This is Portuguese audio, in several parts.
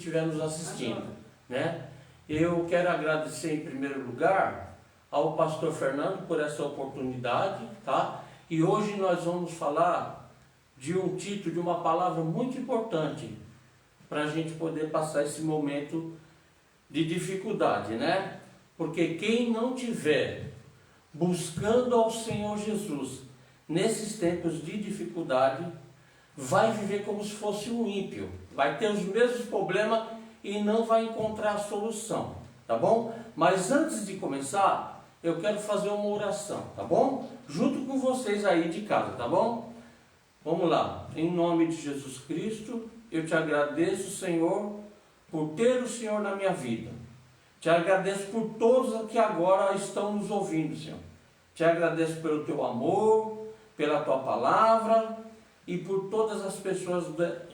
estiver nos assistindo, né? Eu quero agradecer em primeiro lugar ao pastor Fernando por essa oportunidade, tá? E hoje nós vamos falar de um título, de uma palavra muito importante para a gente poder passar esse momento de dificuldade, né? Porque quem não tiver buscando ao Senhor Jesus nesses tempos de dificuldade, vai viver como se fosse um ímpio, vai ter os mesmos problemas e não vai encontrar a solução, tá bom? Mas antes de começar, eu quero fazer uma oração, tá bom? Junto com vocês aí de casa, tá bom? Vamos lá. Em nome de Jesus Cristo, eu te agradeço, Senhor, por ter o Senhor na minha vida. Te agradeço por todos que agora estão nos ouvindo, Senhor. Te agradeço pelo teu amor, pela tua palavra e por todas as pessoas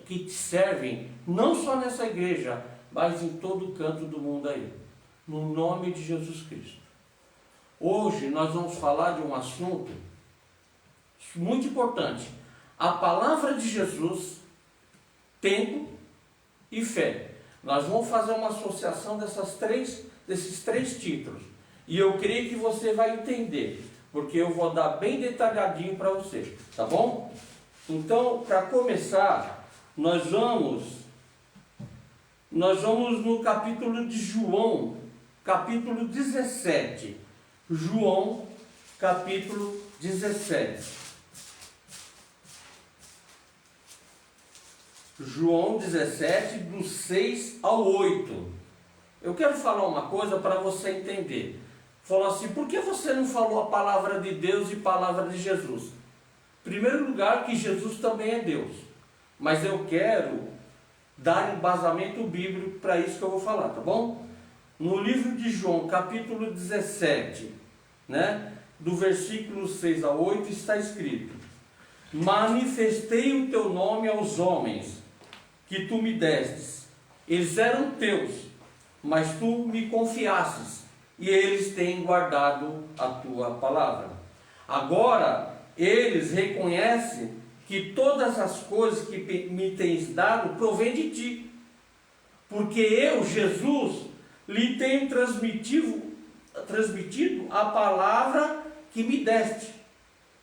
que te servem, não só nessa igreja, mas em todo canto do mundo aí. No nome de Jesus Cristo. Hoje nós vamos falar de um assunto muito importante. A palavra de Jesus, tempo e fé. Nós vamos fazer uma associação desses três títulos. E eu creio que você vai entender, porque eu vou dar bem detalhadinho para você, tá bom? Então, para começar, nós vamos no capítulo de João, capítulo 17. João, capítulo 17. João 17, do 6 ao 8. Eu quero falar uma coisa para você entender. Falou assim, por que você não falou a palavra de Deus e a palavra de Jesus? Em primeiro lugar, que Jesus também é Deus. Mas eu quero dar embasamento bíblico para isso que eu vou falar, tá bom? No livro de João, capítulo 17, né, do versículo 6 a 8, está escrito: manifestei o teu nome aos homens, que tu me destes. Eles eram teus, mas tu me confiastes, e eles têm guardado a tua palavra. Agora eles reconhecem que todas as coisas que me tens dado provém de ti, porque eu, Jesus, lhe tenho transmitido a palavra que me deste.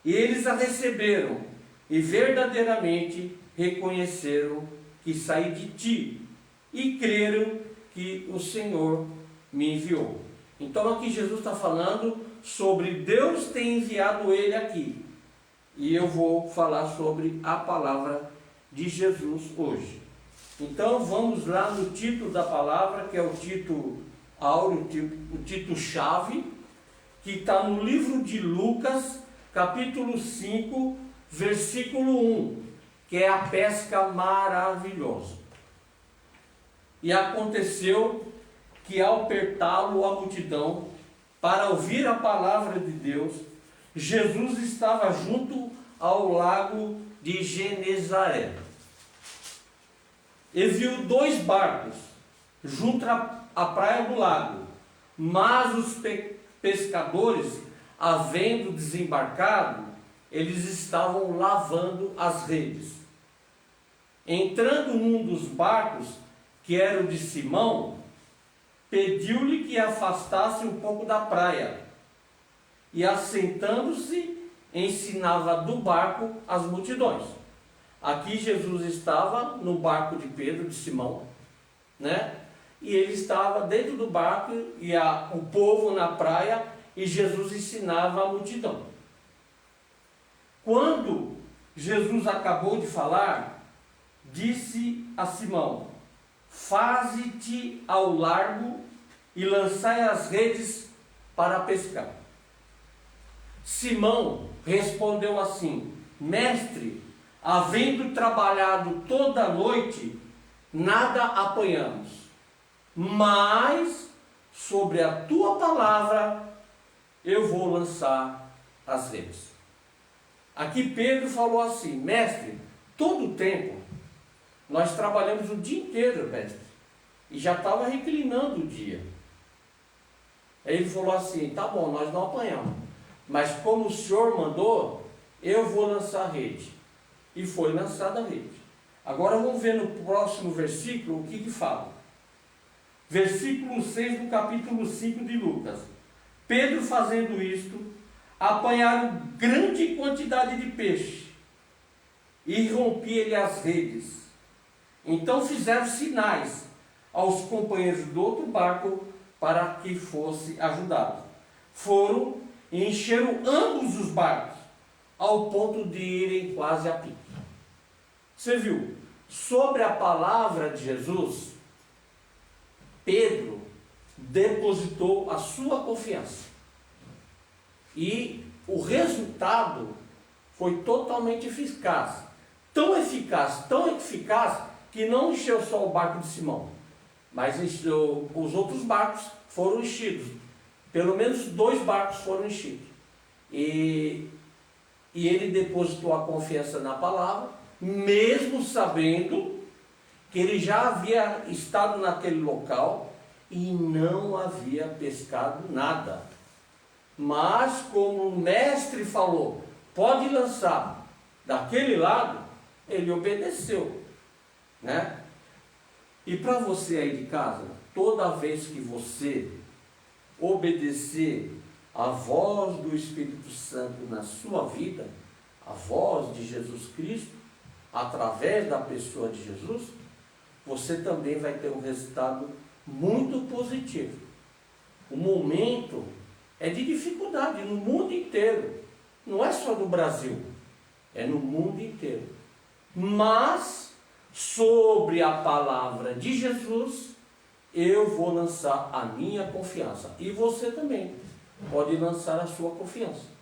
E eles a receberam, e verdadeiramente reconheceram que saí de ti, e creram que o Senhor me enviou. Então aqui Jesus está falando sobre Deus ter enviado ele aqui. E eu vou falar sobre a palavra de Jesus hoje. Então vamos lá no título da palavra, que é o título áureo, o título chave, que está no livro de Lucas, capítulo 5, versículo 1, que é a pesca maravilhosa. E aconteceu que ao apertá-lo a multidão para ouvir a palavra de Deus, Jesus estava junto ao lago de Genezaré. E viu dois barcos junto à praia do lago, mas os pescadores, havendo desembarcado, eles estavam lavando as redes. Entrando num dos barcos, que era o de Simão, pediu-lhe que afastasse um pouco da praia, e assentando-se, ensinava do barco as multidões. Aqui Jesus estava no barco de Pedro, de Simão, né? E ele estava dentro do barco, e o povo na praia, e Jesus ensinava a multidão. Quando Jesus acabou de falar, disse a Simão: faze-te ao largo e lançai as redes para pescar. Simão respondeu assim: mestre, havendo trabalhado toda a noite, nada apanhamos, mas sobre a tua palavra eu vou lançar as redes. Aqui Pedro falou assim: mestre, todo o tempo nós trabalhamos o dia inteiro, mestre, e já estava reclinando o dia. Aí ele falou assim: tá bom, nós não apanhamos, mas como o senhor mandou, eu vou lançar a rede. E foi lançada a rede. Agora vamos ver no próximo versículo o que fala. Versículo 6 do capítulo 5 de Lucas. Pedro, fazendo isto, apanharam grande quantidade de peixe e rompia-lhe as redes. Então fizeram sinais aos companheiros do outro barco para que fosse ajudado. Foram e encheram ambos os barcos, ao ponto de irem quase a pique. Você viu? Sobre a palavra de Jesus, Pedro depositou a sua confiança. E o resultado foi totalmente eficaz. Tão eficaz, que não encheu só o barco de Simão, mas os outros barcos foram enchidos. Pelo menos 2 barcos foram enchidos. E ele depositou a confiança na palavra, mesmo sabendo que ele já havia estado naquele local e não havia pescado nada. Mas como o mestre falou, pode lançar daquele lado, ele obedeceu, né? E para você aí de casa, toda vez que você obedecer a voz do Espírito Santo na sua vida, a voz de Jesus Cristo, através da pessoa de Jesus, você também vai ter um resultado muito positivo. O momento é de dificuldade no mundo inteiro, não é só no Brasil, é no mundo inteiro. Mas, sobre a palavra de Jesus, eu vou lançar a minha confiança. E você também pode lançar a sua confiança.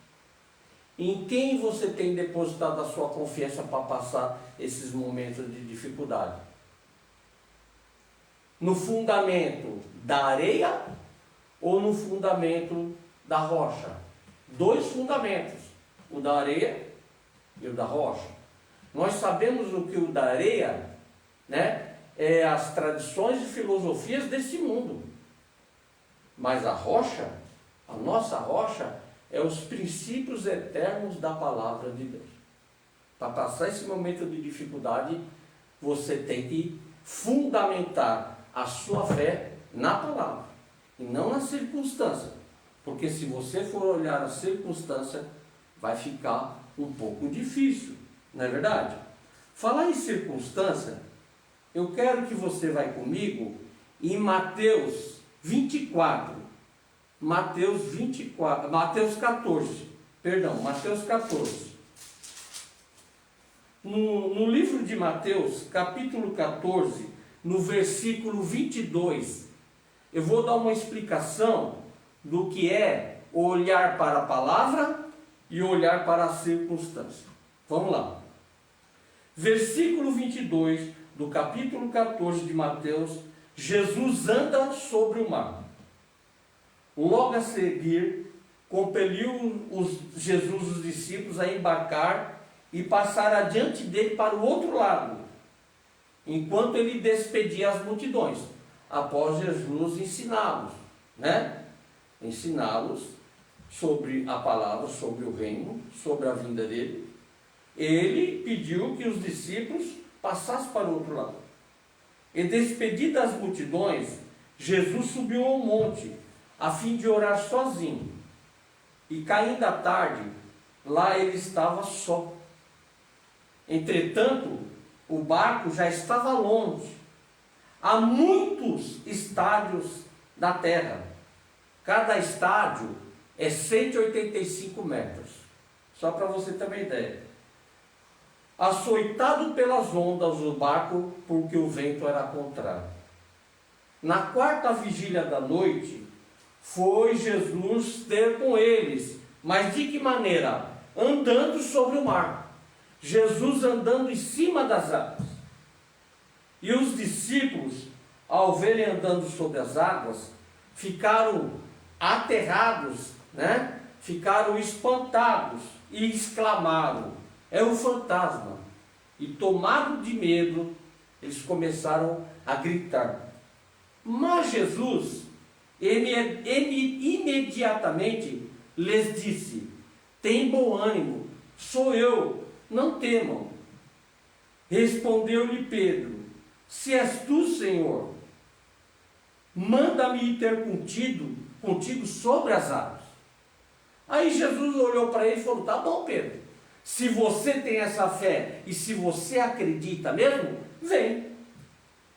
Em quem você tem depositado a sua confiança para passar esses momentos de dificuldade? No fundamento da areia ou no fundamento da rocha? 2 fundamentos, o da areia e o da rocha. Nós sabemos o que o da areia, né, é as tradições e filosofias desse mundo. Mas a rocha, a nossa rocha, é os princípios eternos da palavra de Deus. Para passar esse momento de dificuldade, você tem que fundamentar a sua fé na palavra e não na circunstância. Porque se você for olhar a circunstância, vai ficar um pouco difícil, não é verdade? Falar em circunstância, eu quero que você vá comigo em Mateus 24. Mateus 14. No livro de Mateus, capítulo 14, no versículo 22, eu vou dar uma explicação do que é olhar para a palavra e olhar para a circunstância. Vamos lá. Versículo 22 do capítulo 14 de Mateus, Jesus anda sobre o mar. Logo a seguir, compeliu Jesus os discípulos a embarcar e passar adiante dele para o outro lado, enquanto ele despedia as multidões, após Jesus ensiná-los, né? Ensiná-los sobre a palavra, sobre o reino, sobre a vinda dele. Ele pediu que os discípulos passassem para o outro lado. E despedidas as multidões, Jesus subiu ao monte, a fim de orar sozinho. E caindo a tarde, lá ele estava só. Entretanto, o barco já estava longe, a muitos estádios da terra. Cada estádio é 185 metros. Só para você ter uma ideia. Açoitado pelas ondas o barco, porque o vento era contrário. Na 4ª vigília da noite, foi Jesus ter com eles. Mas de que maneira? Andando sobre o mar. Jesus andando em cima das águas. E os discípulos, ao verem andando sobre as águas, ficaram aterrados, né? Ficaram espantados e exclamaram: é um fantasma. E tomados de medo, eles começaram a gritar. Mas Jesus, ele imediatamente lhes disse: tem bom ânimo, sou eu, não temam. Respondeu-lhe Pedro: se és tu, Senhor, manda-me ir ter contigo sobre as águas. Aí Jesus olhou para ele e falou: tá bom, Pedro, se você tem essa fé e se você acredita mesmo, vem.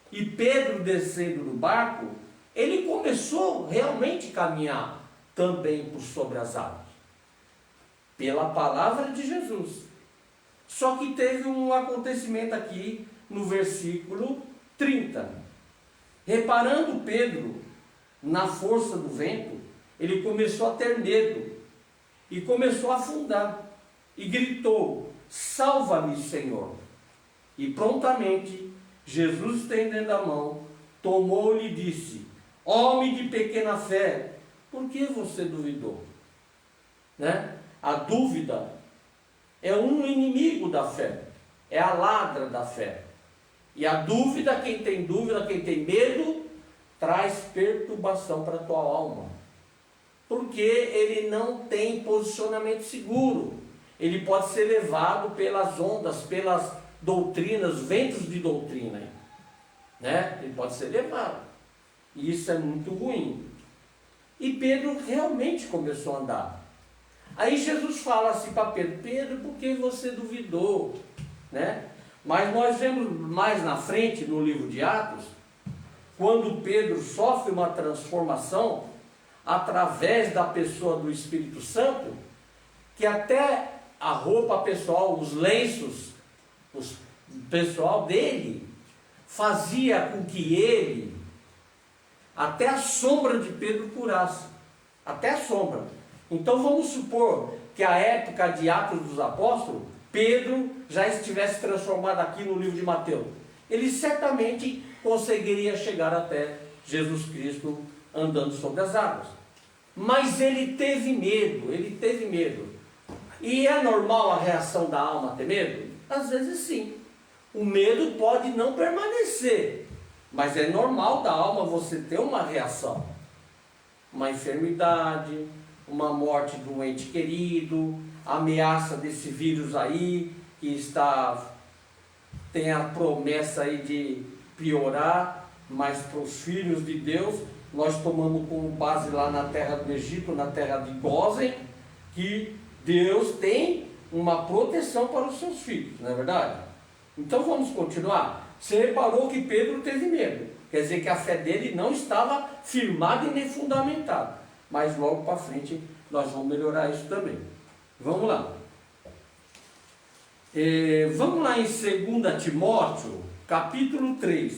E Pedro, descendo do barco, ele começou realmente a caminhar também por sobre as águas, pela palavra de Jesus. Só que teve um acontecimento aqui no versículo 30. Reparando Pedro na força do vento, ele começou a ter medo e começou a afundar e gritou: salva-me, Senhor. E prontamente Jesus, estendendo a mão, tomou-lhe e disse: homem de pequena fé, por que você duvidou? Né? A dúvida é um inimigo da fé, é a ladra da fé. E a dúvida, quem tem dúvida, quem tem medo, traz perturbação para a tua alma. Porque ele não tem posicionamento seguro. Ele pode ser levado pelas ondas, pelas doutrinas, ventos de doutrina. Né? Ele pode ser levado. E isso é muito ruim. E Pedro realmente começou a andar. Aí Jesus fala assim para Pedro: Pedro, por que você duvidou? Né? Mas nós vemos mais na frente, no livro de Atos, quando Pedro sofre uma transformação através da pessoa do Espírito Santo, que até a roupa pessoal, os lenços, o pessoal dele, fazia com que ele, até a sombra de Pedro curasse. Até a sombra. Então vamos supor que a época de Atos dos Apóstolos, Pedro já estivesse transformado aqui no livro de Mateus. Ele certamente conseguiria chegar até Jesus Cristo andando sobre as águas. Mas ele teve medo, E é normal a reação da alma ter medo? Às vezes sim. O medo pode não permanecer, mas é normal da alma você ter uma reação. Uma enfermidade, uma morte de um ente querido, a ameaça desse vírus aí, que tem a promessa aí de piorar, mas para os filhos de Deus, nós tomamos como base lá na terra do Egito, na terra de Gósen, que Deus tem uma proteção para os seus filhos, não é verdade? Então vamos continuar. Você reparou que Pedro teve medo, quer dizer que a fé dele não estava firmada e nem fundamentada, mas logo para frente nós vamos melhorar isso também. Vamos lá. Vamos lá em 2 Timóteo, capítulo 3.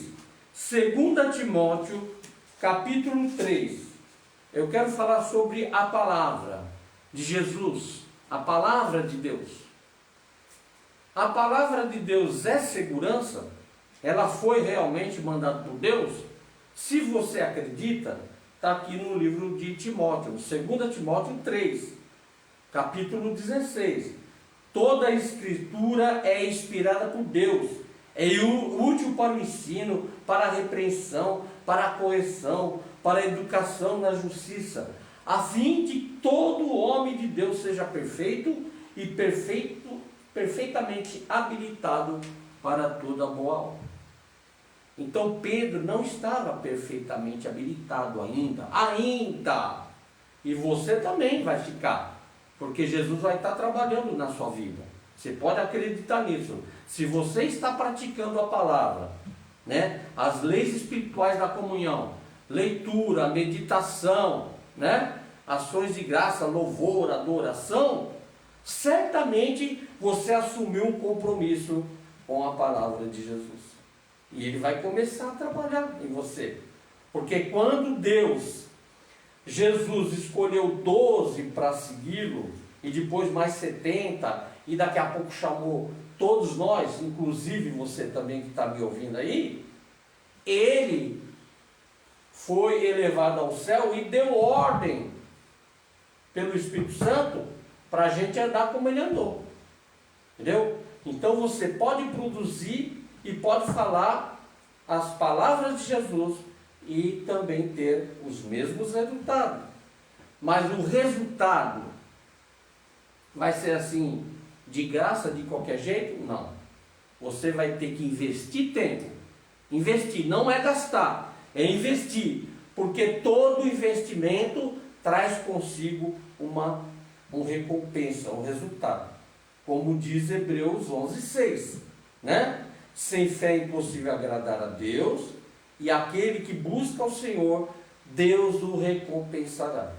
2 Timóteo, capítulo 3. Eu quero falar sobre a palavra de Jesus, a palavra de Deus. A palavra de Deus é segurança? Ela foi realmente mandada por Deus? Se você acredita, está aqui no livro de Timóteo, 2 Timóteo 3, capítulo 16. Toda a escritura é inspirada por Deus, é útil para o ensino, para a repreensão, para a correção, para a educação na justiça, a fim de que todo homem de Deus seja perfeito e perfeitamente habilitado para toda boa obra. Então Pedro não estava perfeitamente habilitado ainda, e você também vai ficar, porque Jesus vai estar trabalhando na sua vida. Você pode acreditar nisso. Se você está praticando a palavra, né, as leis espirituais da comunhão, leitura, meditação, né, ações de graça, louvor, adoração, certamente você assumiu um compromisso com a palavra de Jesus. E ele vai começar a trabalhar em você. Porque quando Jesus escolheu 12 para segui-lo, e depois mais 70, e daqui a pouco chamou todos nós, inclusive você também que está me ouvindo aí, ele foi elevado ao céu e deu ordem pelo Espírito Santo para a gente andar como ele andou. Entendeu? Então você pode produzir e pode falar as palavras de Jesus e também ter os mesmos resultados. Mas o resultado vai ser assim, de graça, de qualquer jeito? Não. Você vai ter que investir tempo. Investir não é gastar, é investir. Porque todo investimento traz consigo uma recompensa, um resultado. Como diz Hebreus 11:6, né? Sem fé é impossível agradar a Deus, e aquele que busca o Senhor, Deus o recompensará.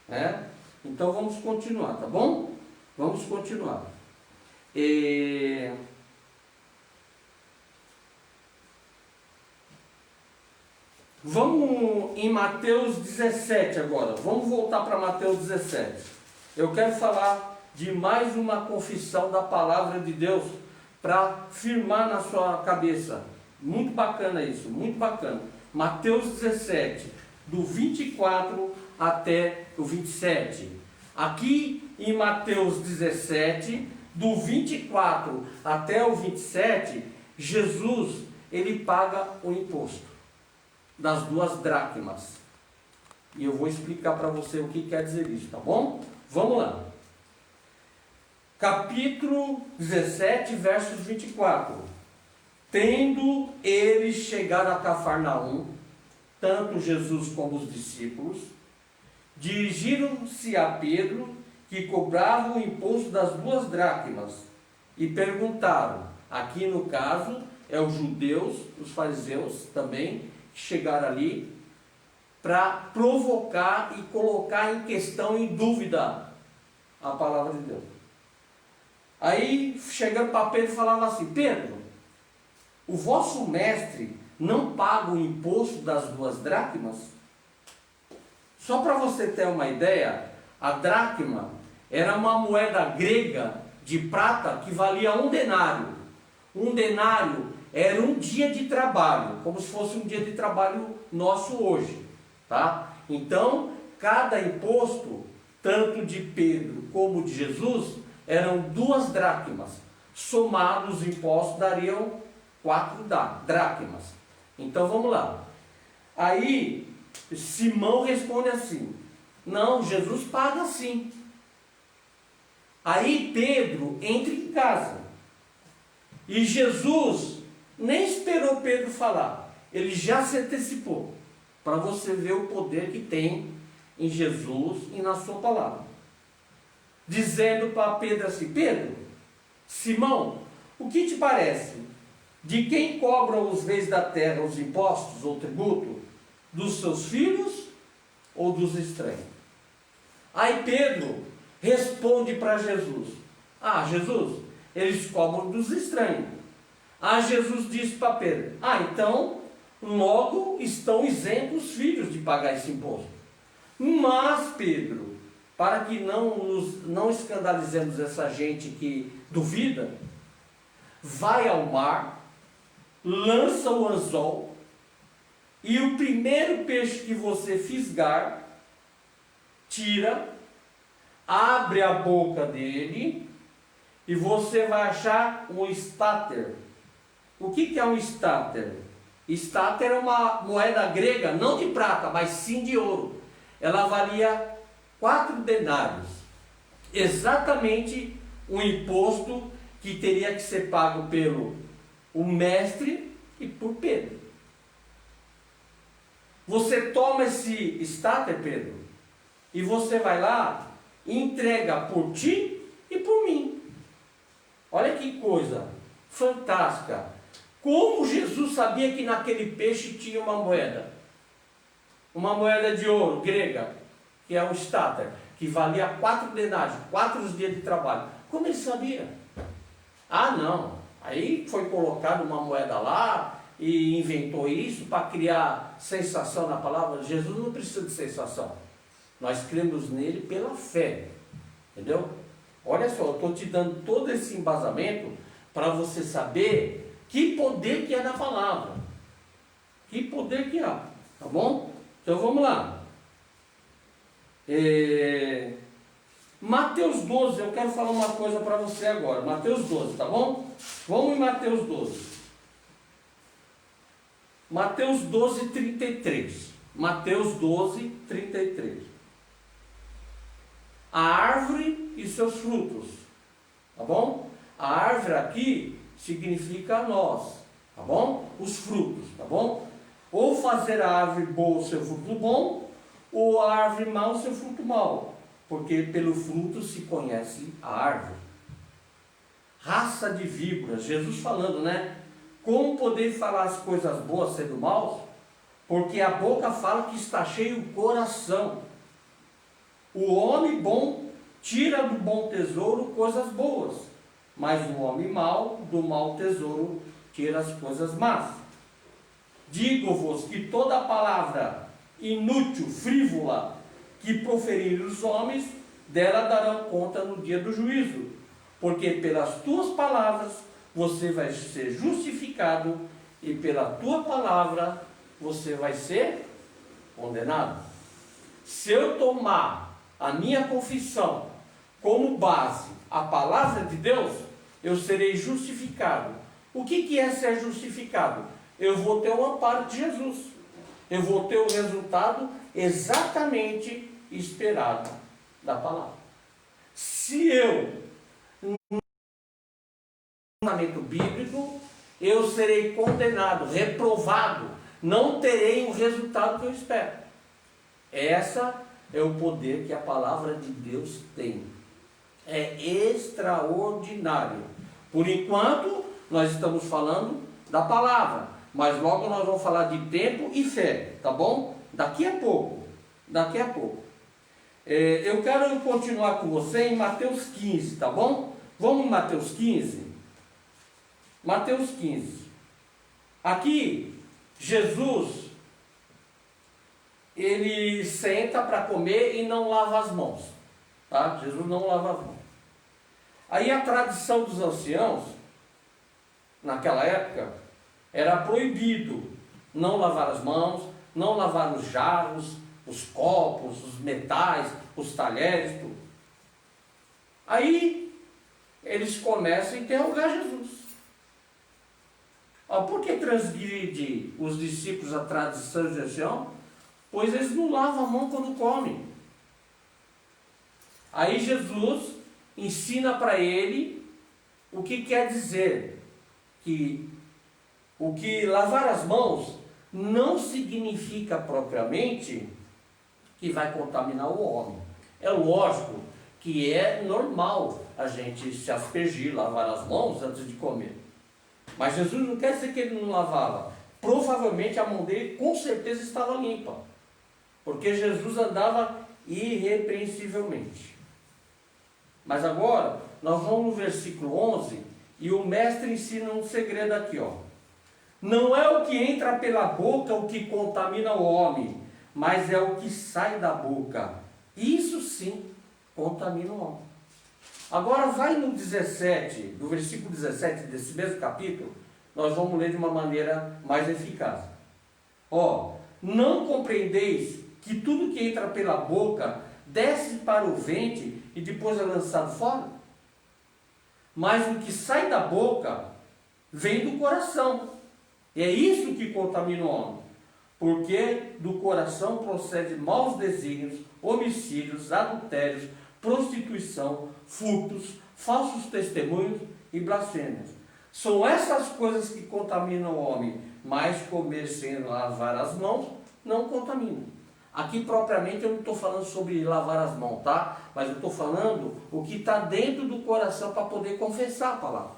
Né? Então vamos continuar, tá bom? Vamos continuar. Vamos em Mateus 17 agora. Vamos voltar para Mateus 17. Eu quero falar de mais uma confissão da palavra de Deus para firmar na sua cabeça. Muito bacana isso, muito bacana. Mateus 17, do 24 até o 27. Aqui em Mateus 17, do 24 até o 27, Jesus, ele paga o imposto das 2 dracmas. E eu vou explicar para você o que quer dizer isso, tá bom? Vamos lá. Capítulo 17, versos 24. Tendo eles chegado a Cafarnaum, tanto Jesus como os discípulos, dirigiram-se a Pedro, que cobrava o imposto das 2 dracmas, e perguntaram, aqui no caso, é os judeus, os fariseus também, que chegaram ali, para provocar e colocar em questão, em dúvida, a palavra de Deus. Aí, chegando para Pedro, falava assim, Pedro, o vosso mestre não paga o imposto das 2 dracmas? Só para você ter uma ideia, a dracma era uma moeda grega de prata que valia 1 denário. 1 denário era um dia de trabalho, como se fosse um dia de trabalho nosso hoje, tá? Então, cada imposto, tanto de Pedro como de Jesus, eram 2 dracmas. Somados os impostos dariam 4 dracmas. Então vamos lá. Aí Simão responde assim: não, Jesus paga sim. Aí Pedro entra em casa. E Jesus nem esperou Pedro falar. Ele já se antecipou. Para você ver o poder que tem em Jesus e na sua palavra. Dizendo para Pedro assim: Pedro, Simão, o que te parece? De quem cobram os reis da terra os impostos ou tributo? Dos seus filhos ou dos estranhos? Aí Pedro responde para Jesus: ah, Jesus, eles cobram dos estranhos. Aí Jesus disse para Pedro: ah, então logo estão isentos os filhos de pagar esse imposto. Mas Pedro, para que não escandalizemos essa gente que duvida, vai ao mar, lança o anzol, e o primeiro peixe que você fisgar, tira, abre a boca dele, e você vai achar um estáter. O que é um estáter? Estáter é uma moeda grega, não de prata, mas sim de ouro. Ela valia 4 denários. Exatamente o imposto que teria que ser pago pelo o mestre e por Pedro. Você toma esse estáter, Pedro, e você vai lá e entrega por ti e por mim. Olha que coisa fantástica. Como Jesus sabia que naquele peixe tinha uma moeda de ouro grega, que é o estáter, que valia 4 denários, 4 dias de trabalho. Como ele sabia? Ah, não. Aí foi colocado uma moeda lá e inventou isso para criar sensação na palavra. Jesus não precisa de sensação. Nós cremos nele pela fé. Entendeu? Olha só, eu estou te dando todo esse embasamento para você saber que poder que é na palavra. Que poder que há. Tá bom? Então vamos lá. Mateus 12, eu quero falar uma coisa para você agora. Mateus 12, tá bom? Vamos em Mateus 12. Mateus 12, 33. Mateus 12, 33. A árvore e seus frutos. Tá bom? A árvore aqui significa nós, tá bom? Os frutos, tá bom? Ou fazer a árvore boa o seu fruto bom, ou a árvore má o seu fruto mau, porque pelo fruto se conhece a árvore. Raça de víboras, Jesus falando, né? Como poder falar as coisas boas sendo maus? Porque a boca fala que está cheio o coração. O homem bom tira do bom tesouro coisas boas, mas o homem mau, do mau tesouro, tira as coisas más. Digo-vos que toda palavra inútil, frívola, que proferirem os homens, dela darão conta no dia do juízo. Porque pelas tuas palavras você vai ser justificado, e pela tua palavra você vai ser condenado. Se eu tomar a minha confissão como base a palavra de Deus, eu serei justificado. O que é ser justificado? Eu vou ter o amparo de Jesus. Eu vou ter o resultado exatamente esperado da palavra. Se eu no fundamento bíblico, eu serei condenado, reprovado, não terei o resultado que eu espero. Essa é o poder que a palavra de Deus tem. É extraordinário. Por enquanto, nós estamos falando da palavra, mas logo nós vamos falar de tempo e fé, tá bom? Daqui a pouco. Eu quero continuar com você em Mateus 15, tá bom? Vamos em Mateus 15? Mateus 15. Aqui, Jesus, ele senta para comer e não lava as mãos. Tá? Jesus não lava as mãos. Aí a tradição dos anciãos, naquela época, era proibido não lavar as mãos, não lavar os jarros, os copos, os metais, os talheres, tudo. Aí eles começam a interrogar Jesus. Por que transgride os discípulos a tradição de ancião? Pois eles não lavam a mão quando comem. Aí Jesus ensina para ele o que quer dizer que o que lavar as mãos não significa propriamente que vai contaminar o homem. É lógico que é normal a gente se aspergir, lavar as mãos antes de comer. Mas Jesus não quer dizer que ele não lavava. Provavelmente a mão dele com certeza estava limpa, porque Jesus andava irrepreensivelmente. Mas agora nós vamos no versículo 11 e o mestre ensina um segredo aqui, ó. Não é o que entra pela boca o que contamina o homem, mas é o que sai da boca. Isso sim contamina o homem. Agora vai no 17, do versículo 17 desse mesmo capítulo, nós vamos ler de uma maneira mais eficaz. Não compreendeis que tudo que entra pela boca desce para o ventre e depois é lançado fora? Mas o que sai da boca vem do coração. E é isso que contamina o homem. Porque do coração procede maus desígnios, homicídios, adultérios, prostituição, furtos, falsos testemunhos e blasfêmias. São essas coisas que contaminam o homem, mas comer sem lavar as mãos não contamina. Aqui propriamente eu não estou falando sobre lavar as mãos, tá? Mas eu estou falando o que está dentro do coração para poder confessar a palavra,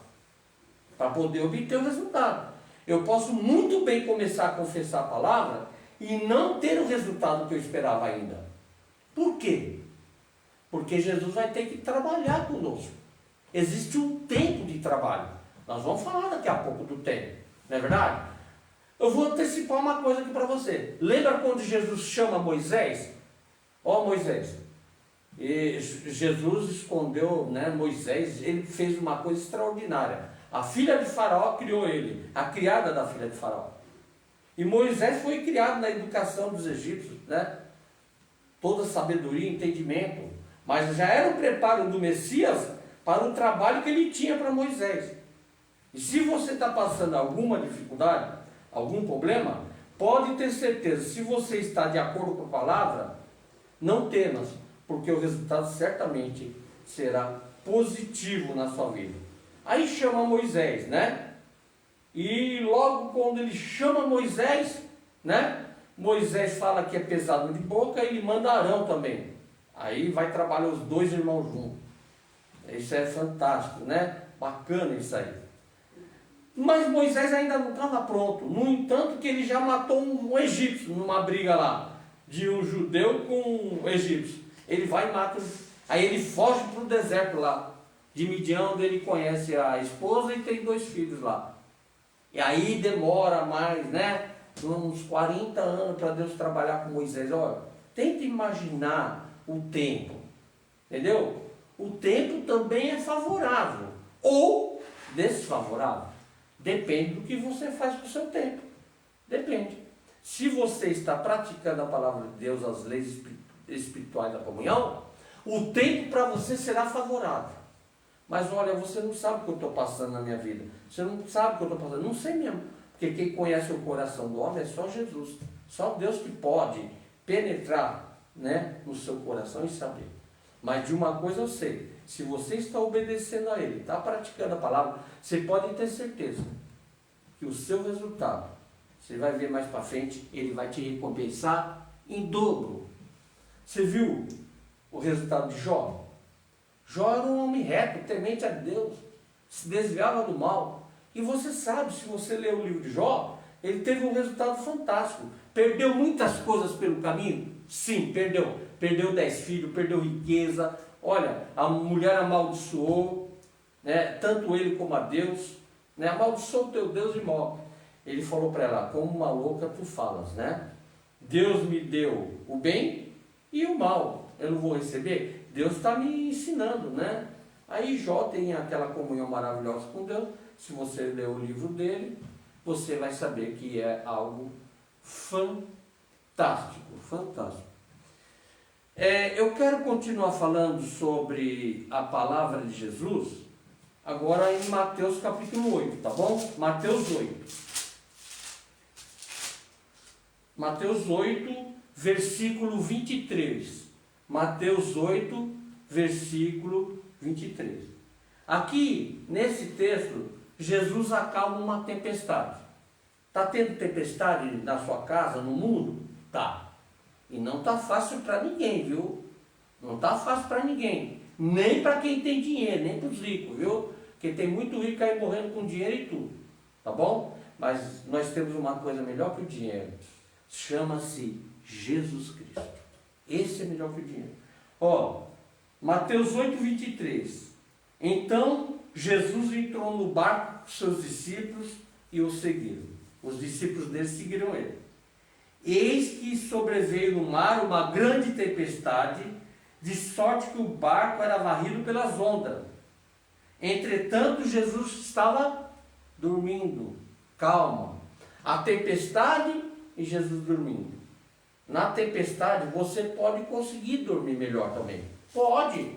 para poder obter o resultado. Eu posso muito bem começar a confessar a palavra e não ter o resultado que eu esperava ainda. Por quê? Porque Jesus vai ter que trabalhar conosco. Existe um tempo de trabalho. Nós vamos falar daqui a pouco do tempo, não é verdade? Eu vou antecipar uma coisa aqui para você. Lembra quando Jesus chama Moisés? Moisés. E Jesus escondeu, né, Moisés, ele fez uma coisa extraordinária. A filha de Faraó criou ele, a criada da filha de Faraó. E Moisés foi criado na educação dos egípcios, né? Toda sabedoria, entendimento. Mas já era o preparo do Messias para o trabalho que ele tinha para Moisés. E se você está passando alguma dificuldade, algum problema, pode ter certeza, se você está de acordo com a palavra, não temas, porque o resultado certamente será positivo na sua vida. Aí chama Moisés, né? E logo quando ele chama Moisés, né? Moisés fala que é pesado de boca, e ele manda Arão também. Aí vai trabalhar os dois irmãos juntos. Isso é fantástico, né? Bacana isso aí. Mas Moisés ainda não estava pronto. No entanto, que ele já matou um egípcio numa briga lá, de um judeu com um egípcio. Ele vai e mata. Aí ele foge para o deserto lá, de Midian, onde ele conhece a esposa e tem 2 filhos lá. E aí demora mais, né? Uns 40 anos para Deus trabalhar com Moisés. Olha, tenta imaginar o tempo. Entendeu? O tempo também é favorável ou desfavorável. Depende do que você faz com o seu tempo. Depende. Se você está praticando a palavra de Deus, as leis espirituais da comunhão, o tempo para você será favorável. Mas olha, você não sabe o que eu estou passando na minha vida. Você não sabe o que eu estou passando. Não sei mesmo. Porque quem conhece o coração do homem é só Jesus. Só Deus que pode penetrar, né, no seu coração e saber. Mas de uma coisa eu sei. Se você está obedecendo a Ele, está praticando a palavra, você pode ter certeza que o seu resultado, você vai ver mais para frente, Ele vai te recompensar em dobro. Você viu o resultado de Jó? Jó era um homem reto, temente a Deus, se desviava do mal. E você sabe, se você ler o livro de Jó, ele teve um resultado fantástico. Perdeu muitas coisas pelo caminho? Sim, perdeu. Perdeu 10 filhos, perdeu riqueza. Olha, a mulher amaldiçoou, né, tanto ele como a Deus. Né, amaldiçoou o teu Deus e morre. Ele falou para ela, como uma louca tu falas, né? Deus me deu o bem e o mal. Eu não vou receber? Deus está me ensinando, né? Aí Jó tem aquela comunhão maravilhosa com Deus. Se você ler o livro dele, você vai saber que é algo fantástico, fantástico. Eu quero continuar falando sobre a palavra de Jesus, agora em Mateus capítulo 8, tá bom? Mateus 8. Mateus 8, versículo 23. Mateus 8, versículo 23. Aqui, nesse texto, Jesus acalma uma tempestade. Está tendo tempestade na sua casa, no mundo? Tá. E não está fácil para ninguém, viu? Não está fácil para ninguém. Nem para quem tem dinheiro, nem para os ricos, viu? Porque tem muito rico aí morrendo com dinheiro e tudo. Tá bom? Mas nós temos uma coisa melhor que o dinheiro. Chama-se Jesus Cristo. Esse é melhor que o dinheiro. Ó, Mateus 8, 23. Então Jesus entrou no barco com seus discípulos e o seguiram. Os discípulos dele seguiram ele. Eis que sobreveio no mar uma grande tempestade, de sorte que o barco era varrido pelas ondas. Entretanto, Jesus estava dormindo, calmo. A tempestade e Jesus dormindo. Na tempestade, você pode conseguir dormir melhor também. Pode.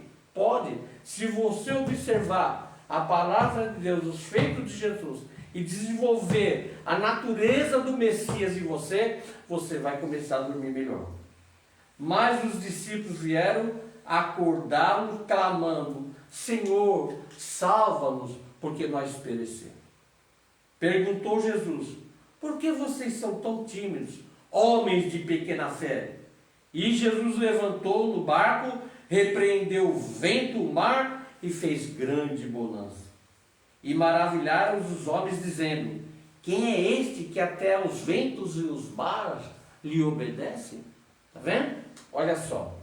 Se você observar a palavra de Deus, os feitos de Jesus, e desenvolver a natureza do Messias em você, você vai começar a dormir melhor. Mas os discípulos vieram acordá-lo, clamando, Senhor, salva-nos, porque nós perecemos. Perguntou Jesus, por que vocês são tão tímidos, homens de pequena fé? E Jesus levantou no barco, repreendeu o vento, o mar, e fez grande bonança. E maravilharam os homens, dizendo, quem é este que até os ventos e os mares lhe obedecem? Está vendo? Olha só.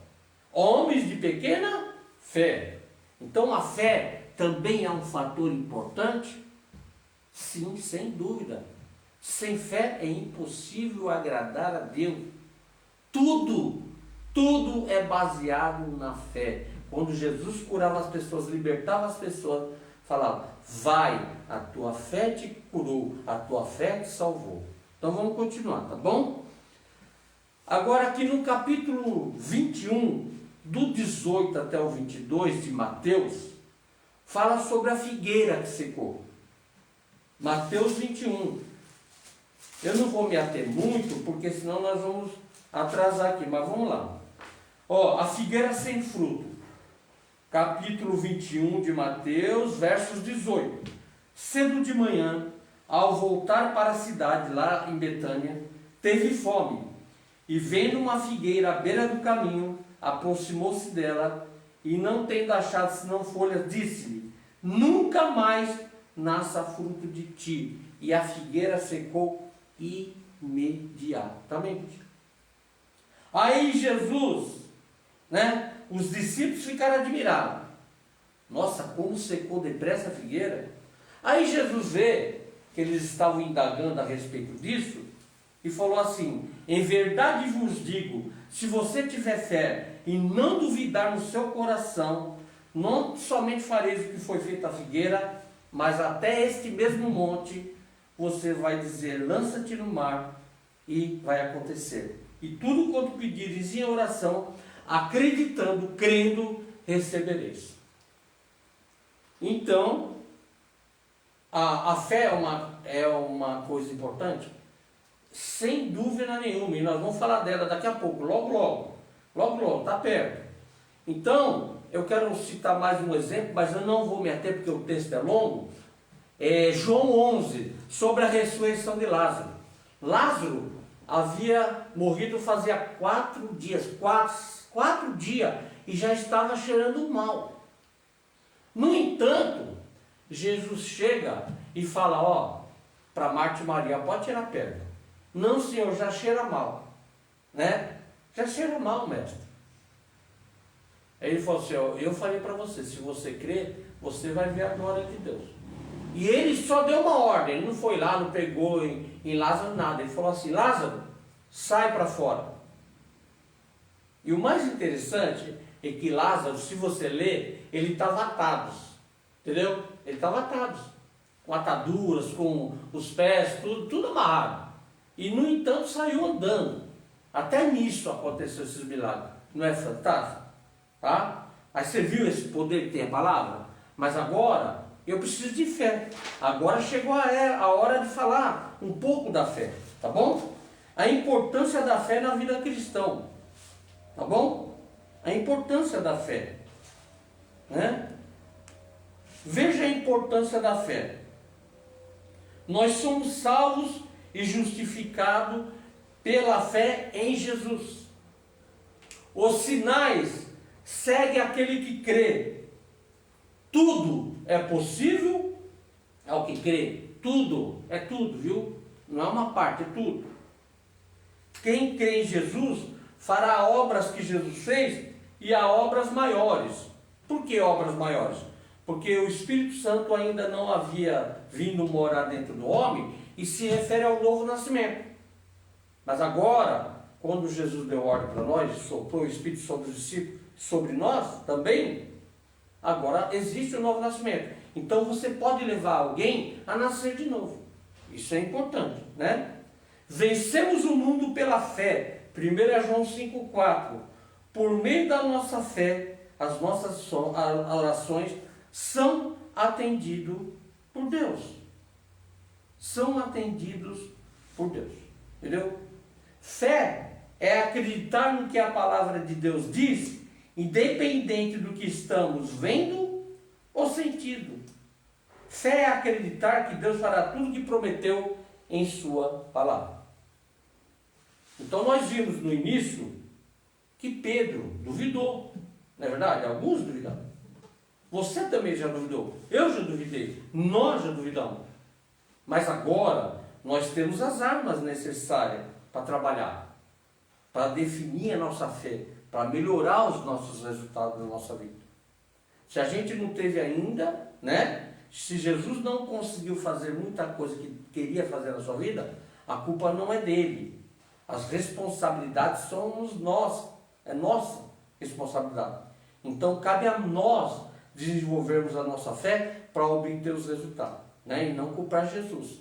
Homens de pequena fé. Então a fé também é um fator importante? Sim, sem dúvida. Sem fé é impossível agradar a Deus. Tudo é baseado na fé. Quando Jesus curava as pessoas, libertava as pessoas, falava, vai, a tua fé te curou, a tua fé te salvou. Então vamos continuar, tá bom? Agora aqui no capítulo 21, do 18 até o 22 de Mateus, fala sobre a figueira que secou. Mateus 21. Eu não vou me ater muito, porque senão nós vamos atrasar aqui, mas vamos lá. Ó, a figueira sem fruto. capítulo 21 de Mateus, versos 18. Cedo de manhã, ao voltar para a cidade, lá em Betânia, teve fome, e vendo uma figueira à beira do caminho, aproximou-se dela, e não tendo achado senão folhas, disse-lhe: nunca mais nasça fruto de ti. E a figueira secou imediatamente. Aí Jesus, os discípulos ficaram admirados. Nossa, como secou depressa a figueira. Aí Jesus vê que eles estavam indagando a respeito disso e falou assim: em verdade vos digo, se você tiver fé e não duvidar no seu coração, não somente fareis o que foi feito à figueira, mas até este mesmo monte você vai dizer: lança-te no mar, e vai acontecer. E tudo quanto pedires em oração, acreditando, crendo, recebereis. Então, a fé é uma coisa importante, sem dúvida nenhuma, e nós vamos falar dela daqui a pouco, logo, está perto. Então, eu quero citar mais um exemplo, mas eu não vou me ater porque o texto é longo. João 11, sobre a ressurreição de Lázaro. Lázaro havia morrido fazia 4 dias, 4 dias, e já estava cheirando mal. No entanto, Jesus chega e fala, para Marta e Maria: pode tirar a pedra. Não, Senhor, já cheira mal, já cheira mal, mestre. Aí ele falou assim: eu falei para você, se você crer, você vai ver a glória de Deus. E ele só deu uma ordem, ele não foi lá, não pegou em Lázaro nada. Ele falou assim: Lázaro, sai para fora. E o mais interessante é que Lázaro, se você ler, ele estava atado, entendeu? Ele estava atado, com ataduras, com os pés, tudo amarrado. E no entanto saiu andando. Até nisso aconteceu esses milagres. Não é fantástico? Tá? Aí você viu esse poder que tem a palavra? Mas agora eu preciso de fé. Agora chegou a hora de falar um pouco da fé, tá bom? A importância da fé na vida cristã, tá bom? A importância da fé, Veja a importância da fé. Nós somos salvos e justificados pela fé em Jesus. Os sinais seguem aquele que crê. Tudo é possível ao que crê. Tudo, é tudo, viu? Não é uma parte, é tudo. Quem crê em Jesus fará obras que Jesus fez e há obras maiores. Por que obras maiores? Porque o Espírito Santo ainda não havia vindo morar dentro do homem e se refere ao novo nascimento. Mas agora, quando Jesus deu ordem para nós, soprou o Espírito sobre os discípulos, sobre nós também, agora existe o novo nascimento. Então você pode levar alguém a nascer de novo. Isso é importante, Vencemos o mundo pela fé. 1 João 5,4. Por meio da nossa fé, as nossas orações são atendidas por Deus. São atendidos por Deus. Entendeu? Fé é acreditar no que a palavra de Deus diz, independente do que estamos vendo ou sentindo. Fé é acreditar que Deus fará tudo o que prometeu em sua palavra. Então nós vimos no início que Pedro duvidou. Não é verdade? Alguns duvidaram. Você também já duvidou. Eu já duvidei. Nós já duvidamos. Mas agora nós temos as armas necessárias para trabalhar, para definir a nossa fé, para melhorar os nossos resultados na nossa vida. Se a gente não teve ainda, se Jesus não conseguiu fazer muita coisa que queria fazer na sua vida, a culpa não é dele. As responsabilidades somos nós, é nossa responsabilidade. Então cabe a nós desenvolvermos a nossa fé para obter os resultados, e não culpar Jesus,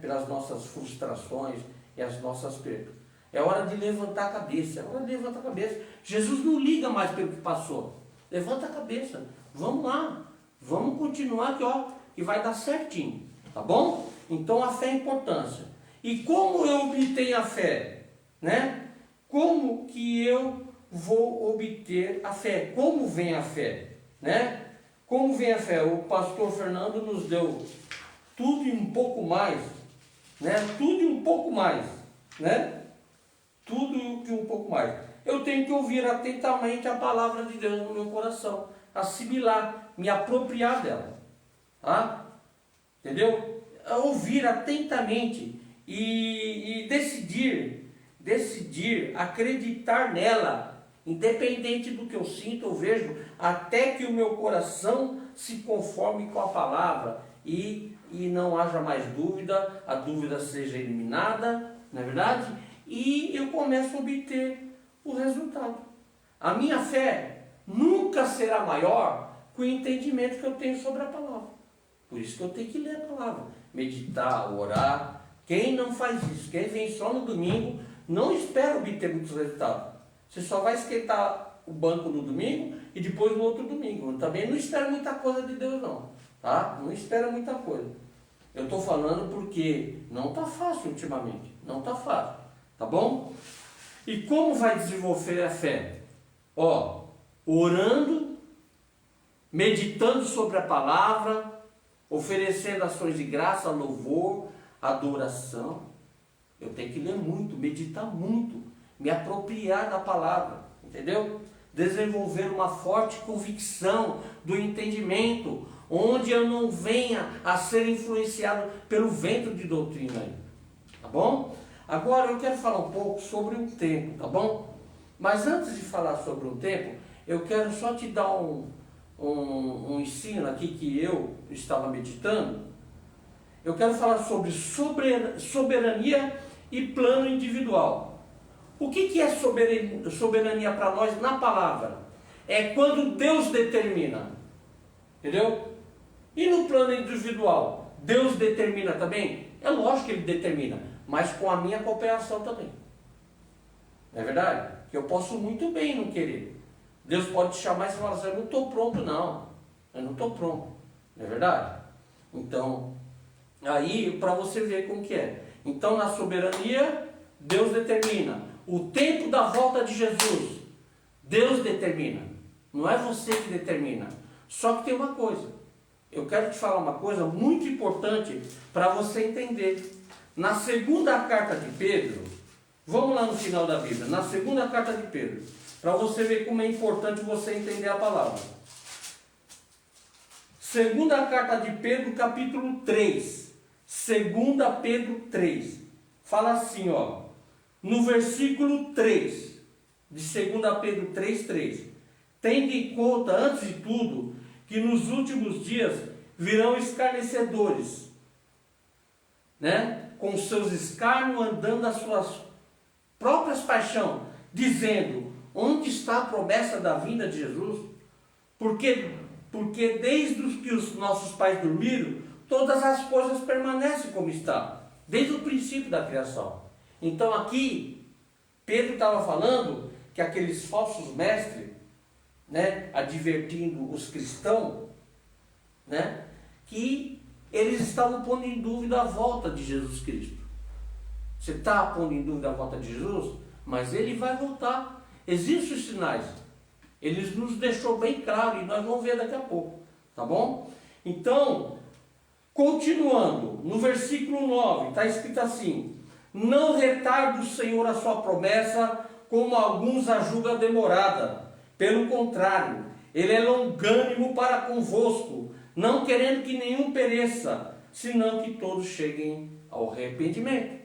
pelas nossas frustrações e as nossas perdas. É hora de levantar a cabeça, Jesus não liga mais pelo que passou. Levanta a cabeça, vamos lá, vamos continuar que vai dar certinho, tá bom? Então a fé é importância. E como eu obtenho a fé? Como que eu vou obter a fé? Como vem a fé? né? Como vem a fé? O pastor Fernando nos deu tudo e um pouco mais, né? Tudo e um pouco mais, né? Tudo e um pouco mais. Eu tenho que ouvir atentamente a palavra de Deus no meu coração, assimilar, me apropriar dela, tá? Entendeu? Ouvir atentamente e decidir acreditar nela, independente do que eu sinto ou vejo, até que o meu coração se conforme com a palavra e não haja mais dúvida, a dúvida seja eliminada, não é verdade? E eu começo a obter o resultado. A minha fé nunca será maior que o entendimento que eu tenho sobre a palavra. Por isso que eu tenho que ler a palavra, meditar, orar. Quem não faz isso, quem vem só no domingo, não espera obter muitos resultados. Você só vai esquentar o banco no domingo e depois no outro domingo. Também não espera muita coisa de Deus não, tá? Não espera muita coisa. Eu estou falando porque não está fácil ultimamente, não está fácil, tá bom? E como vai desenvolver a fé? Orando, meditando sobre a palavra, oferecendo ações de graça, louvor, adoração. Eu tenho que ler muito, meditar muito, me apropriar da palavra, entendeu? Desenvolver uma forte convicção do entendimento, onde eu não venha a ser influenciado pelo vento de doutrina aí, tá bom? Agora eu quero falar um pouco sobre o tempo, tá bom? Mas antes de falar sobre o tempo, eu quero só te dar um ensino aqui que eu estava meditando. Eu quero falar sobre soberania e plano individual. O que é soberania para nós na palavra? É quando Deus determina, entendeu? E no plano individual, Deus determina também? É lógico que Ele determina, mas com a minha cooperação também. Não é verdade? Que eu posso muito bem não querer. Deus pode te chamar e falar assim, eu não estou pronto não. Eu não estou pronto. Não é verdade? Então, aí para você ver como que é. Então na soberania, Deus determina. O tempo da volta de Jesus, Deus determina. Não é você que determina. Só que tem uma coisa. Eu quero te falar uma coisa muito importante para você entender. Na segunda carta de Pedro, vamos lá no final da Bíblia, na segunda carta de Pedro, para você ver como é importante você entender a palavra. Segunda carta de Pedro, capítulo 3. Segunda Pedro 3. Fala assim, no versículo 3, de 2 Pedro 3:3. Tende em conta, antes de tudo, que nos últimos dias virão escarnecedores, né? Com seus escárnios, andando as suas próprias paixões, dizendo, onde está a promessa da vinda de Jesus? Porque desde que os nossos pais dormiram, todas as coisas permanecem como está, desde o princípio da criação. Então aqui, Pedro estava falando que aqueles falsos mestres, né, advertindo os cristãos, né, que eles estavam pondo em dúvida a volta de Jesus Cristo. Você está pondo em dúvida a volta de Jesus? Mas Ele vai voltar. Existem os sinais. Ele nos deixou bem claro e nós vamos ver daqui a pouco. Tá bom? Então, continuando, no versículo 9, está escrito assim, não retarde o Senhor a sua promessa, como alguns a julgam demorada. Pelo contrário, Ele é longânimo para convosco, não querendo que nenhum pereça, senão que todos cheguem ao arrependimento.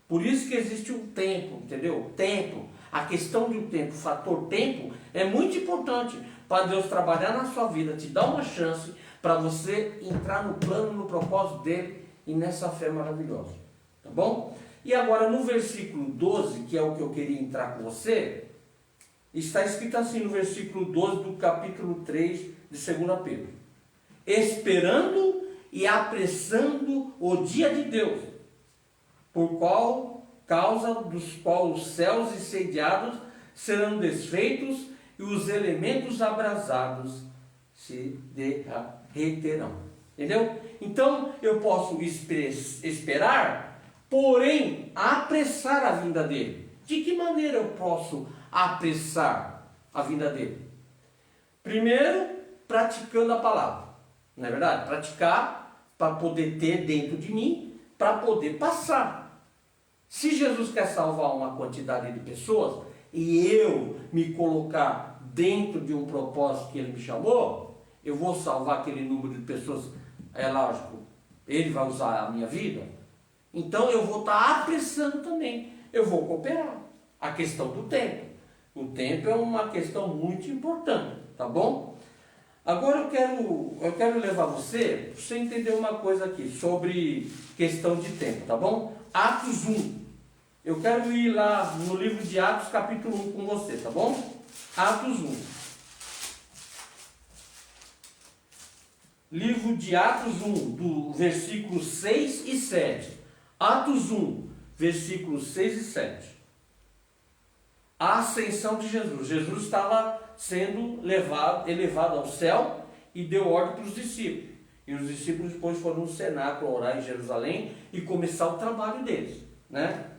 Por isso que existe um tempo, entendeu? Tempo. A questão de um tempo, o fator tempo, é muito importante para Deus trabalhar na sua vida, te dar uma chance para você entrar no plano, no propósito dele e nessa fé maravilhosa. Tá bom? E agora no versículo 12, que é o que eu queria entrar com você, está escrito assim no versículo 12 do capítulo 3 de 2 Pedro. Esperando e apressando o dia de Deus, por qual causa dos quais os céus incendiados serão desfeitos e os elementos abrasados se derreterão. Entendeu? Então eu posso esperar, porém apressar a vinda dele. De que maneira eu posso apressar a vinda dele? Primeiro, praticando a palavra. Não é verdade? Praticar para poder ter dentro de mim, para poder passar. Se Jesus quer salvar uma quantidade de pessoas e eu me colocar dentro de um propósito que Ele me chamou, eu vou salvar aquele número de pessoas, é lógico, Ele vai usar a minha vida. Então eu vou estar apressando também, eu vou cooperar. A questão do tempo. O tempo é uma questão muito importante, tá bom? Agora eu quero levar você, para você entender uma coisa aqui, sobre questão de tempo, tá bom? Atos 1. Eu quero ir lá no livro de Atos, capítulo 1 com você, tá bom? Atos 1. Livro de Atos 1, do versículo 6 e 7. Atos 1, versículos 6 e 7. A ascensão de Jesus. Jesus estava sendo elevado ao céu e deu ordem para os discípulos. E os discípulos depois foram no cenáculo orar em Jerusalém e começar o trabalho deles, né?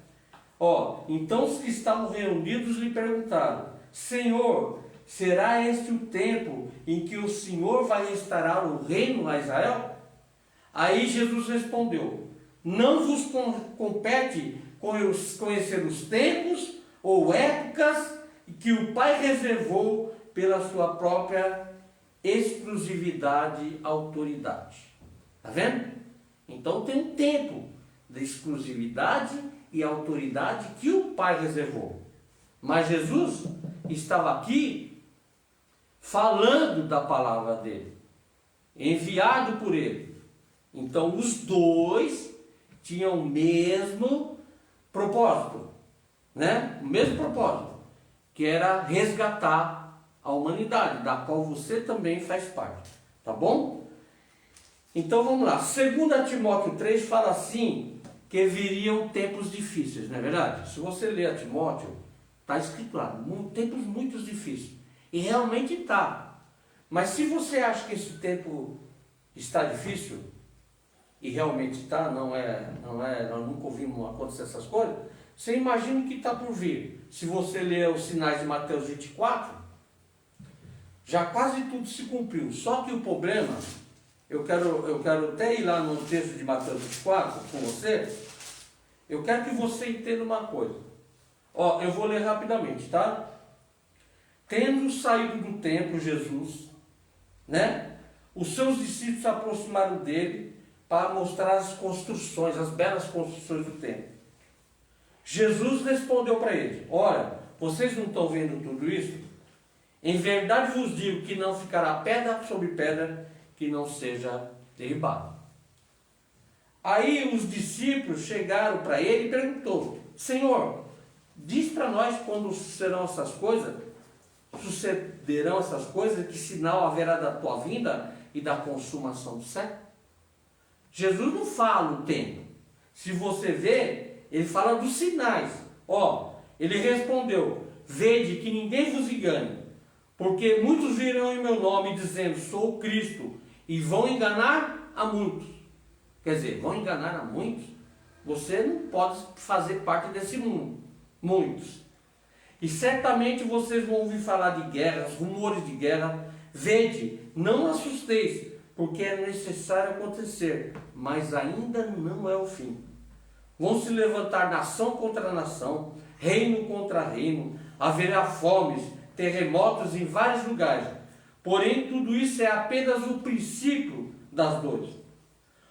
Então os que estavam reunidos lhe perguntaram: Senhor, será este o tempo em que o Senhor vai restaurar o reino a Israel? Aí Jesus respondeu: não vos compete conhecer os tempos ou épocas que o Pai reservou pela sua própria exclusividade e autoridade. Está vendo? Então tem um tempo de exclusividade e autoridade que o Pai reservou. Mas Jesus estava aqui falando da palavra dele, enviado por ele. Então os dois tinham o mesmo propósito, né? O mesmo propósito, que era resgatar a humanidade, da qual você também faz parte, tá bom? Então vamos lá, 2 Timóteo 3 fala assim, que viriam tempos difíceis, não é verdade? Se você ler a Timóteo, está escrito lá, tempos muito difíceis, e realmente está. Mas se você acha que esse tempo está difícil, e realmente está, nós nunca ouvimos acontecer essas coisas, você imagina o que está por vir. Se você ler os sinais de Mateus 24, já quase tudo se cumpriu. Só que o problema, eu quero até ir lá no texto de Mateus 24 com você, eu quero que você entenda uma coisa. Eu vou ler rapidamente, tá? Tendo saído do templo, Jesus, né? Os seus discípulos se aproximaram dele para mostrar as construções, as belas construções do templo. Jesus respondeu para eles: ora, vocês não estão vendo tudo isso? Em verdade vos digo que não ficará pedra sobre pedra que não seja derribada. Aí os discípulos chegaram para ele e perguntou: Senhor, diz para nós quando sucederão essas coisas, que sinal haverá da tua vinda e da consumação do século? Jesus não fala o tempo. Se você vê, ele fala dos sinais. Ele respondeu: vede que ninguém vos engane, porque muitos virão em meu nome dizendo: sou o Cristo, e vão enganar a muitos. Quer dizer, vão enganar a muitos? Você não pode fazer parte desse mundo. Muitos. E certamente vocês vão ouvir falar de guerras, rumores de guerra. Vede, não assusteis, porque é necessário acontecer, mas ainda não é o fim. Vão se levantar nação contra nação, reino contra reino, haverá fomes, terremotos em vários lugares. Porém, tudo isso é apenas o princípio das dores.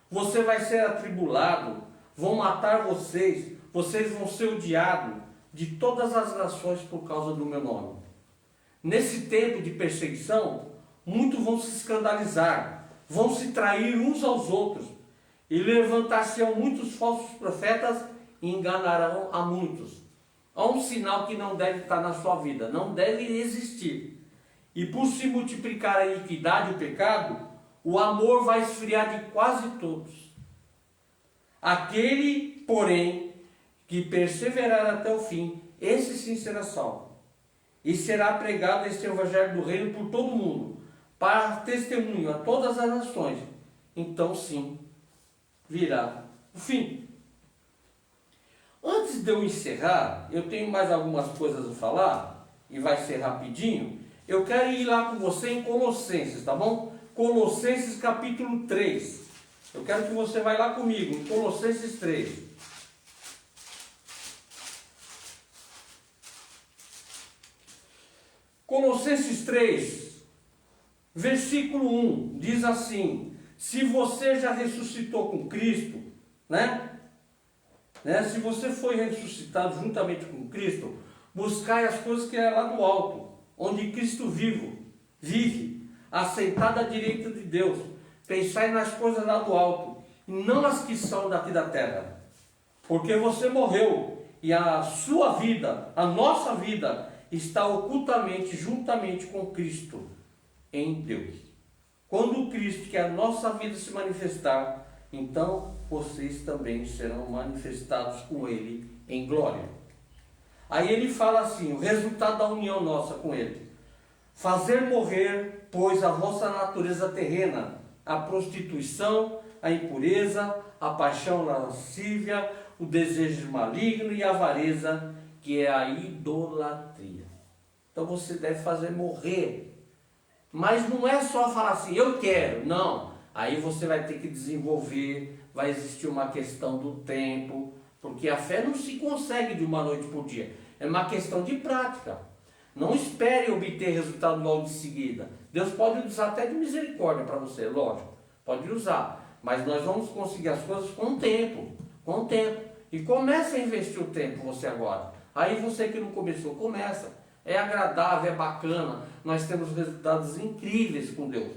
Você vai ser atribulado, vão matar vocês, vocês vão ser odiados de todas as nações por causa do meu nome. Nesse tempo de perseguição, muitos vão se escandalizar, vão se trair uns aos outros, e levantar-se-ão muitos falsos profetas e enganarão a muitos. Há um sinal que não deve estar na sua vida, não deve existir. E por se multiplicar a iniquidade e o pecado, o amor vai esfriar de quase todos. Aquele, porém, que perseverar até o fim, esse sim será salvo. E será pregado este evangelho do reino por todo o mundo, para testemunho a todas as nações. Então sim, virá o fim. Antes de eu encerrar, eu tenho mais algumas coisas a falar, e vai ser rapidinho. Eu quero ir lá com você em Colossenses, tá bom? Colossenses capítulo 3. Eu quero que você vá lá comigo, em Colossenses 3. Colossenses 3, versículo 1, diz assim: se você já ressuscitou com Cristo, se você foi ressuscitado juntamente com Cristo, buscai as coisas que é lá do alto, onde Cristo vive, assentado à direita de Deus. Pensai nas coisas lá do alto, e não as que são daqui da terra. Porque você morreu, e a sua vida, a nossa vida, está ocultamente, juntamente com Cristo, em Deus. Quando Cristo, que é a nossa vida, se manifestar, então vocês também serão manifestados com Ele em glória. Aí ele fala assim, o resultado da união nossa com Ele: fazer morrer, pois, a vossa natureza terrena, a prostituição, a impureza, a paixão lascívia, o desejo maligno e a avareza, que é a idolatria. Então você deve fazer morrer. Mas não é só falar assim, eu quero. Não. Aí você vai ter que desenvolver, vai existir uma questão do tempo, porque a fé não se consegue de uma noite por dia. É uma questão de prática. Não espere obter resultado logo em seguida. Deus pode usar até de misericórdia para você, lógico. Pode usar. Mas nós vamos conseguir as coisas com o tempo. Com o tempo. E comece a investir o tempo você agora. Aí você que não começou, começa. É agradável, é bacana. Nós temos resultados incríveis com Deus.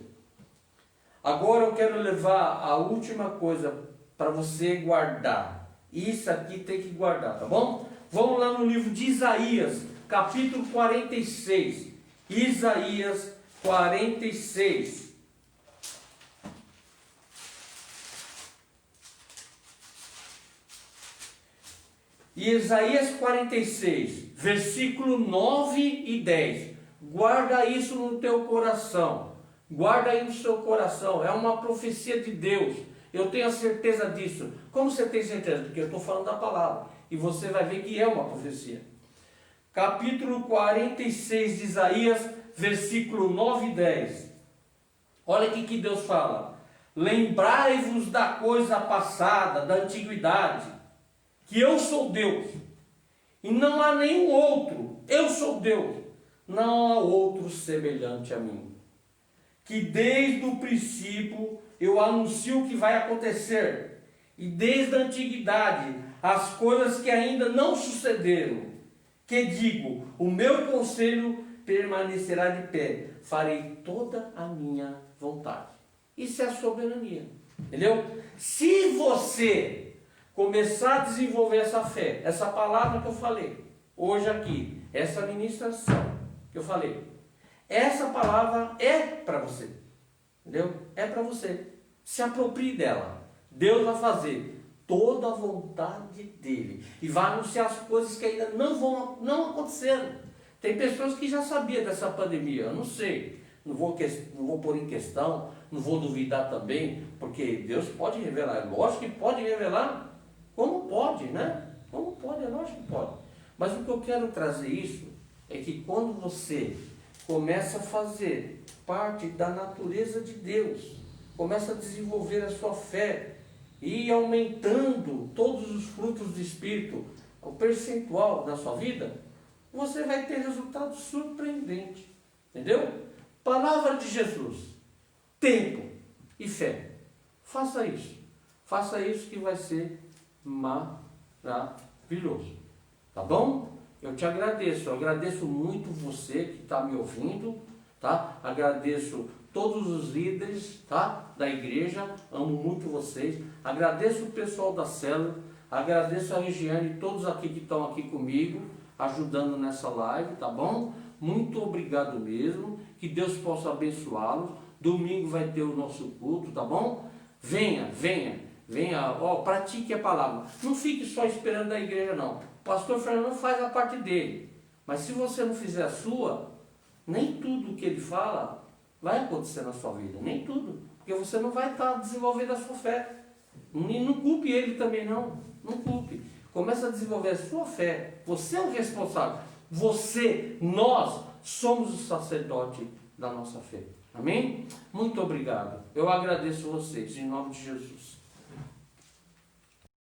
Agora eu quero levar a última coisa para você guardar. Isso aqui tem que guardar, tá bom? Vamos lá no livro de Isaías, capítulo 46. Isaías 46. Isaías 46, versículo 9 e 10. Guarda isso no teu coração. Guarda aí no seu coração. É uma profecia de Deus. Eu tenho a certeza disso. Como você tem certeza? Porque eu estou falando da palavra. E você vai ver que é uma profecia. Capítulo 46 de Isaías, versículo 9 e 10. Olha o que Deus fala. Lembrai-vos da coisa passada, da antiguidade, que eu sou Deus, e não há nenhum outro. Eu sou Deus, não há outro semelhante a mim. Que desde o princípio eu anuncio o que vai acontecer, e desde a antiguidade as coisas que ainda não sucederam. Que digo, o meu conselho permanecerá de pé, farei toda a minha vontade. Isso é a soberania, entendeu? Se você começar a desenvolver essa fé, essa palavra que eu falei hoje aqui, essa ministração que eu falei, essa palavra é para você, entendeu? É para você. Se aproprie dela. Deus vai fazer toda a vontade dele e vai anunciar as coisas que ainda não aconteceram. Tem pessoas que já sabiam dessa pandemia, eu não sei, não vou pôr em questão, não vou duvidar também, porque Deus pode revelar, é lógico que pode revelar. Como pode, né? Como pode, é lógico que pode. Mas o que eu quero trazer isso é que quando você começa a fazer parte da natureza de Deus, começa a desenvolver a sua fé e ir aumentando todos os frutos do Espírito, o percentual da sua vida, você vai ter resultados surpreendentes. Entendeu? Palavra de Jesus, tempo e fé. Faça isso. Faça isso que vai ser maravilhoso, tá bom? Eu te agradeço, eu agradeço muito você que está me ouvindo, tá? Agradeço todos os líderes, tá? Da igreja, amo muito vocês, agradeço o pessoal da célula, agradeço a Regiane e todos aqui que estão aqui comigo, ajudando nessa live, tá bom? Muito obrigado mesmo, que Deus possa abençoá-los. Domingo vai ter o nosso culto, tá bom? Venha, pratique a palavra. Não fique só esperando a igreja, não. O pastor Fernando faz a parte dele. Mas se você não fizer a sua, nem tudo o que ele fala vai acontecer na sua vida. Nem tudo. Porque você não vai estar desenvolvendo a sua fé. E não culpe ele também, não. Não culpe. Começa a desenvolver a sua fé. Você é o responsável. Nós somos o sacerdote da nossa fé. Amém? Muito obrigado. Eu agradeço vocês, em nome de Jesus.